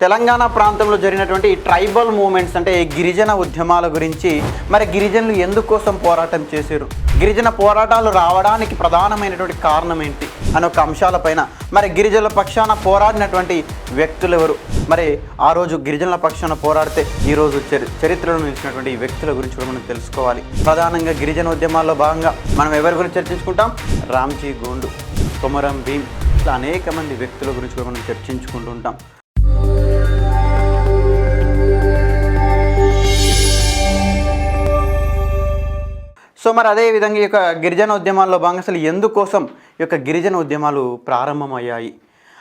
తెలంగాణ ప్రాంతంలో జరిగినటువంటి tribal moments అంటే గిరిజన ఉద్యమాల గురించి, మరి గిరిజనులు ఎందుకోసం పోరాటం చేశారు, గిరిజన పోరాటాలు రావడానికి ప్రధానమైనటువంటి కారణం ఏంటి అనే ఒక అంశాలపైన, మరి గిరిజనుల పక్షాన పోరాడినటువంటి వ్యక్తులు ఎవరు, మరి ఆ రోజు గిరిజనుల పక్షాన పోరాడితే ఈరోజు చరిత్రలో నిలిచినటువంటి ఈ వ్యక్తుల గురించి కూడా మనం తెలుసుకోవాలి. ప్రధానంగా గిరిజన ఉద్యమాల్లో భాగంగా మనం ఎవరి గురించి చర్చించుకుంటాం? రామ్జీ గోండు, కొమరం భీం, ఇట్లా అనేక మంది వ్యక్తుల గురించి కూడా మనం చర్చించుకుంటూ ఉంటాం. సో మరి అదేవిధంగా ఈ యొక్క గిరిజన ఉద్యమాల్లో భాగంగా అసలు ఎందుకోసం ఈ యొక్క గిరిజన ఉద్యమాలు ప్రారంభమయ్యాయి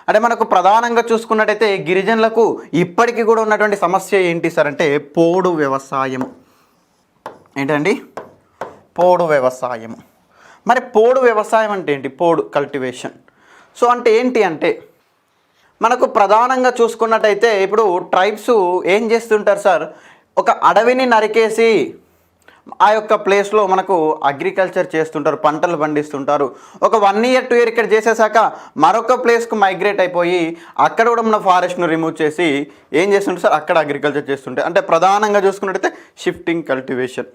అంటే మనకు ప్రధానంగా చూసుకున్నట్టయితే గిరిజనులకు ఇప్పటికీ కూడా ఉన్నటువంటి సమస్య ఏంటి సార్ అంటే పోడు వ్యవసాయం. ఏంటండి? పోడు వ్యవసాయం. మరి పోడు వ్యవసాయం అంటే ఏంటి? పోడు కల్టివేషన్. సో అంటే ఏంటి అంటే మనకు ప్రధానంగా చూసుకున్నట్టయితే ఇప్పుడు ట్రైబ్స్ ఏం చేస్తుంటారు సార్, ఒక అడవిని నరికేసి ఆ యొక్క ప్లేస్లో మనకు అగ్రికల్చర్ చేస్తుంటారు, పంటలు పండిస్తుంటారు. ఒక 1 year 2 year ఇక్కడ చేసేసాక మరొక ప్లేస్కు మైగ్రేట్ అయిపోయి అక్కడ కూడా మన ఫారెస్ట్ను రిమూవ్ చేసి ఏం చేస్తుంటారు సార్, అక్కడ అగ్రికల్చర్ చేస్తుంటారు. అంటే ప్రధానంగా చూసుకున్నట్టయితే షిఫ్టింగ్ కల్టివేషన్.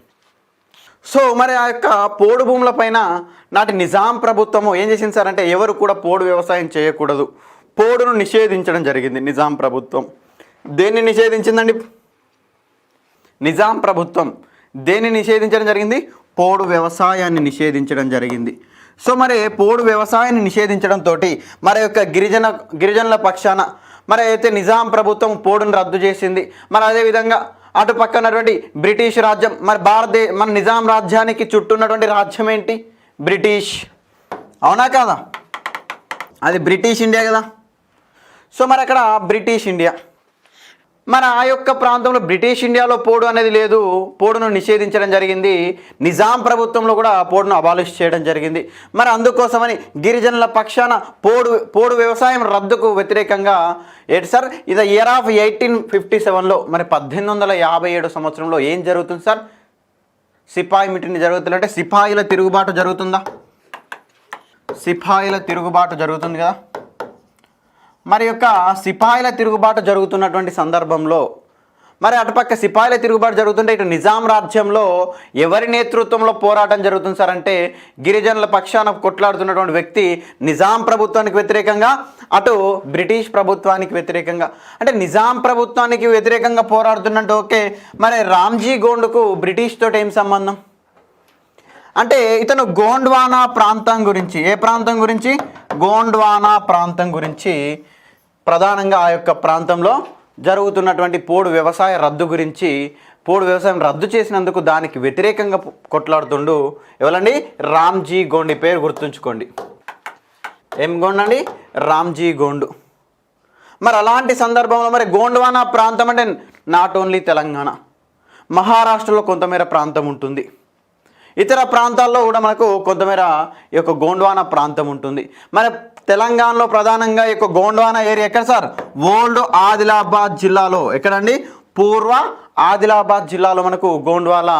సో మరి ఆ యొక్క పోడు భూముల పైన నాటి నిజాం ప్రభుత్వము ఏం చేసింది సార్ అంటే ఎవరు కూడా పోడు వ్యవసాయం చేయకూడదు, పోడును నిషేధించడం జరిగింది నిజాం ప్రభుత్వం. దేన్ని నిషేధించిందండి? నిజాం ప్రభుత్వం దేన్ని నిషేధించడం జరిగింది? పోడు వ్యవసాయాన్ని నిషేధించడం జరిగింది. సో మరి పోడు వ్యవసాయాన్ని నిషేధించడంతో మరి యొక్క గిరిజనుల పక్షాన మరి అయితే నిజాం ప్రభుత్వం పోడును రద్దు చేసింది. మరి అదేవిధంగా అటు పక్కనటువంటి బ్రిటిష్ రాజ్యం, మరి మన నిజాం రాజ్యానికి చుట్టూ ఉన్నటువంటి రాజ్యం ఏంటి? బ్రిటిష్. అవునా కాదా? అది బ్రిటిష్ ఇండియా కదా. సో మరి అక్కడ బ్రిటిష్ ఇండియా, మరి ఆ యొక్క ప్రాంతంలో బ్రిటిష్ ఇండియాలో పోడు అనేది లేదు, పోడును నిషేధించడం జరిగింది. నిజాం ప్రభుత్వంలో కూడా పోడును అబాలిష్ చేయడం జరిగింది. మరి అందుకోసమని గిరిజనుల పక్షాన పోడు వ్యవసాయం రద్దుకు వ్యతిరేకంగా ఏంటి సార్, ఇది ఇయర్ ఆఫ్ 1857లో మరి 1857 సంవత్సరంలో ఏం జరుగుతుంది సార్? సిపాయి మిటిని జరుగుతుంది. అంటే సిపాయిల తిరుగుబాటు జరుగుతుందా? సిపాయిల తిరుగుబాటు జరుగుతుంది కదా. మరి యొక్క సిపాయిల తిరుగుబాటు జరుగుతున్నటువంటి సందర్భంలో మరి అటుపక్క సిపాయిల తిరుగుబాటు జరుగుతుంటే ఇటు నిజాం రాజ్యంలో ఎవరి నేతృత్వంలో పోరాటం జరుగుతుంది సార్ అంటే గిరిజనుల పక్షాన కొట్లాడుతున్నటువంటి వ్యక్తి నిజాం ప్రభుత్వానికి వ్యతిరేకంగా, అటు బ్రిటిష్ ప్రభుత్వానికి వ్యతిరేకంగా. అంటే నిజాం ప్రభుత్వానికి వ్యతిరేకంగా పోరాడుతున్నట్టు ఓకే, మరి రామ్జీ గోండుకు బ్రిటిష్ తోటి ఏం సంబంధం అంటే ఇతను గోండ్వానా ప్రాంతం గురించి, ఏ ప్రాంతం గురించి? గోండ్వానా ప్రాంతం గురించి ప్రధానంగా ఆ యొక్క ప్రాంతంలో జరుగుతున్నటువంటి పోడు వ్యవసాయ రద్దు గురించి, పోడు వ్యవసాయం రద్దు చేసినందుకు దానికి వ్యతిరేకంగా కొట్లాడుతుండు ఎవరండి? రామ్జీ గోండు. పేరు గుర్తుంచుకోండి. ఏం గోండు అండి? రామ్జీ గోండు. మరి అలాంటి సందర్భంలో మరి గోండ్వానా ప్రాంతం అంటే నాట్ ఓన్లీ తెలంగాణ, మహారాష్ట్రలో కొంతమేర ప్రాంతం ఉంటుంది, ఇతర ప్రాంతాల్లో కూడా మనకు కొంతమేర ఈ యొక్క గోండ్వానా ప్రాంతం ఉంటుంది. మరి తెలంగాణలో ప్రధానంగా ఈ యొక్క గోండ్వానా ఏరియా ఎక్కడ సార్? ఓల్డ్ ఆదిలాబాద్ జిల్లాలో. ఎక్కడండి? పూర్వ ఆదిలాబాద్ జిల్లాలో మనకు గోండ్వానా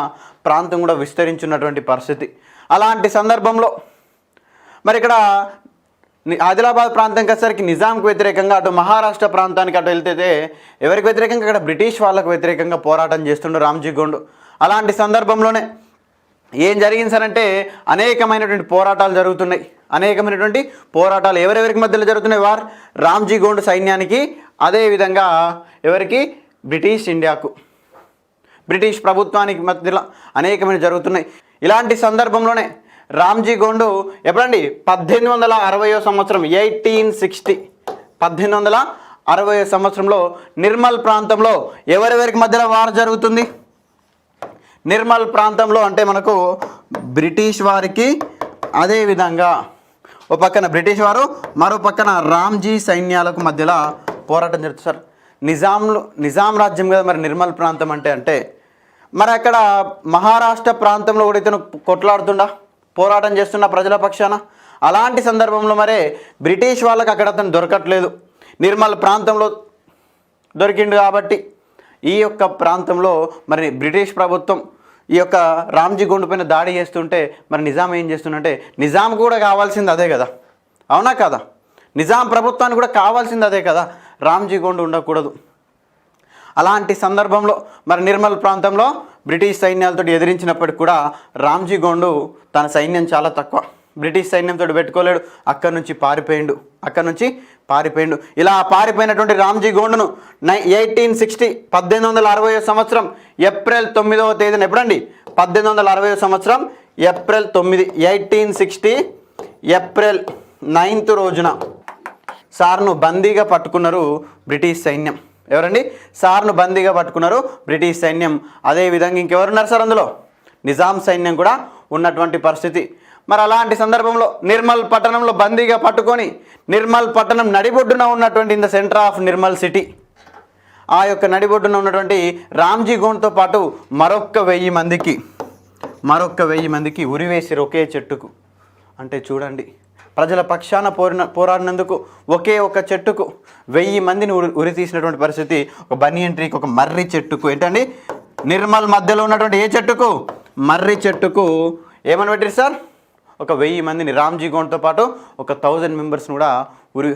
ప్రాంతం కూడా విస్తరించున్నటువంటి పరిస్థితి. అలాంటి సందర్భంలో మరి ఇక్కడ ఆదిలాబాద్ ప్రాంతం వచ్చేసరికి నిజాంకు వ్యతిరేకంగా, అటు మహారాష్ట్ర ప్రాంతానికి అటు వెళ్తే ఎవరికి వ్యతిరేకంగా? అక్కడ బ్రిటిష్ వాళ్ళకు వ్యతిరేకంగా పోరాటం చేస్తుండే రామ్జీ గోండు. అలాంటి సందర్భంలోనే ఏం జరిగింది సార్ అంటే అనేకమైనటువంటి పోరాటాలు జరుగుతున్నాయి. అనేకమైనటువంటి పోరాటాలు ఎవరెవరికి మధ్యలో జరుగుతున్నాయి? రామ్జీ గోండు సైన్యానికి, అదేవిధంగా ఎవరికి? బ్రిటిష్ ఇండియాకు, బ్రిటిష్ ప్రభుత్వానికి మధ్యలో అనేకమైన జరుగుతున్నాయి. ఇలాంటి సందర్భంలోనే రామ్జీ గోండు ఎప్పుడండి? 1860 సంవత్సరం, 1860, 1860 సంవత్సరంలో నిర్మల్ ప్రాంతంలో ఎవరెవరికి మధ్యలో వార్ జరుగుతుంది? నిర్మల్ ప్రాంతంలో అంటే మనకు బ్రిటిష్ వారికి, అదేవిధంగా ఒక పక్కన బ్రిటిష్ వారు, మరో పక్కన రామ్జీ సైన్యాలకు మధ్యలో పోరాటం జరుగుతుంది సార్. నిజాం రాజ్యం కదా మరి నిర్మల్ ప్రాంతం అంటే మరి అక్కడ మహారాష్ట్ర ప్రాంతంలో కూడా ఇతను కొట్లాడుతుండా, పోరాటం చేస్తున్న ప్రజల పక్షాన. అలాంటి సందర్భంలో మరే బ్రిటిష్ వాళ్ళకి అక్కడ అతను దొరకట్లేదు, నిర్మల్ ప్రాంతంలో దొరికిండు కాబట్టి ఈ యొక్క ప్రాంతంలో మరి బ్రిటిష్ ప్రభుత్వం ఈ యొక్క రామ్జీ గోండు పైన దాడి చేస్తుంటే మరి నిజాం ఏం చేస్తుందంటే, నిజాం కూడా కావాల్సింది అదే కదా, అవునా కదా? నిజాం ప్రభుత్వానికి కూడా కావాల్సింది అదే కదా, రామ్జీ గోండు ఉండకూడదు, అలాంటి సందర్భంలో మరి నిర్మల్ ప్రాంతంలో బ్రిటిష్ సైన్యాలతో ఎదిరించినప్పటికి కూడా రామ్జీ గోండు తన సైన్యం చాలా తక్కువ, బ్రిటిష్ సైన్యంతో పెట్టుకోలేడు, అక్కడి నుంచి పారిపోయిండు. ఇలా పారిపోయినటువంటి రామ్జీ గోండును 1860 1860 సంవత్సరం ఏప్రిల్ 9వ తేదీన, ఎప్పుడండి 1860 సంవత్సరం ఏప్రిల్ 9 1860 ఏప్రిల్ 9th రోజున సార్ను బందీగా పట్టుకున్నారు బ్రిటిష్ సైన్యం. ఎవరండి? సార్ను బందీగా పట్టుకున్నారు బ్రిటిష్ సైన్యం. అదేవిధంగా ఇంకెవరున్నారు సార్ అందులో? నిజాం సైన్యం కూడా ఉన్నటువంటి పరిస్థితి. మరి అలాంటి సందర్భంలో నిర్మల్ పట్టణంలో బందీగా పట్టుకొని నిర్మల్ పట్టణం నడిబొడ్డున ఉన్నటువంటి in the centre of Nirmal city, ఆ యొక్క నడిబొడ్డున ఉన్నటువంటి రామ్జీ గోండ్తో పాటు మరొక్క 1000 మందికి ఉరివేసిరు ఒకే చెట్టుకు. అంటే చూడండి, ప్రజల పక్షాన పోరాడినందుకు ఒకే ఒక చెట్టుకు 1000 మందిని ఉరి తీసినటువంటి పరిస్థితి. ఒక బనియన్ ట్రీకి, ఒక మర్రి చెట్టుకు, ఏంటండి నిర్మల్ మధ్యలో ఉన్నటువంటి ఏ చెట్టుకు? మర్రి చెట్టుకు ఏమని పెట్టారు సార్? ఒక 1000 మందిని రామ్జీ గోండ్తో పాటు ఒక 1000 మెంబర్స్ని కూడా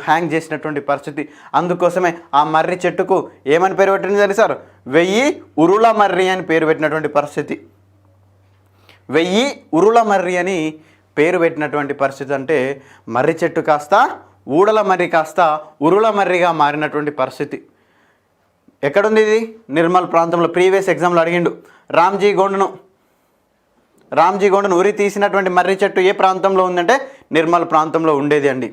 హ్యాంగ్ చేసినటువంటి పరిస్థితి. అందుకోసమే ఆ మర్రి చెట్టుకు ఏమని పేరు పెట్టింది సార్? 1000 ఉరుల మర్రి అని పేరు పెట్టినటువంటి పరిస్థితి. 1000 ఉరుల మర్రి అని పేరు పెట్టినటువంటి పరిస్థితి. అంటే మర్రి చెట్టు కాస్త ఊడల మర్రి కాస్త ఉరుల మర్రిగా మారినటువంటి పరిస్థితి. ఎక్కడుంది ఇది? నిర్మల్ ప్రాంతంలో. ప్రీవియస్ ఎగ్జామ్లో అడిగిండు. రామ్జీ గోండును ఉరి తీసినటువంటి మర్రి చెట్టు ఏ ప్రాంతంలో ఉందంటే నిర్మల్ ప్రాంతంలో ఉండేది అండి.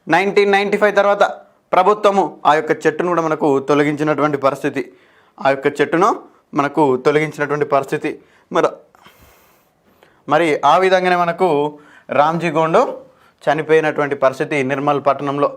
1995 తర్వాత ప్రభుత్వము ఆ యొక్క చెట్టును కూడా మనకు తొలగించినటువంటి పరిస్థితి. మరి ఆ విధంగానే మనకు రామ్జీ గోండు చనిపోయినటువంటి పరిస్థితి నిర్మల్ పట్టణంలో.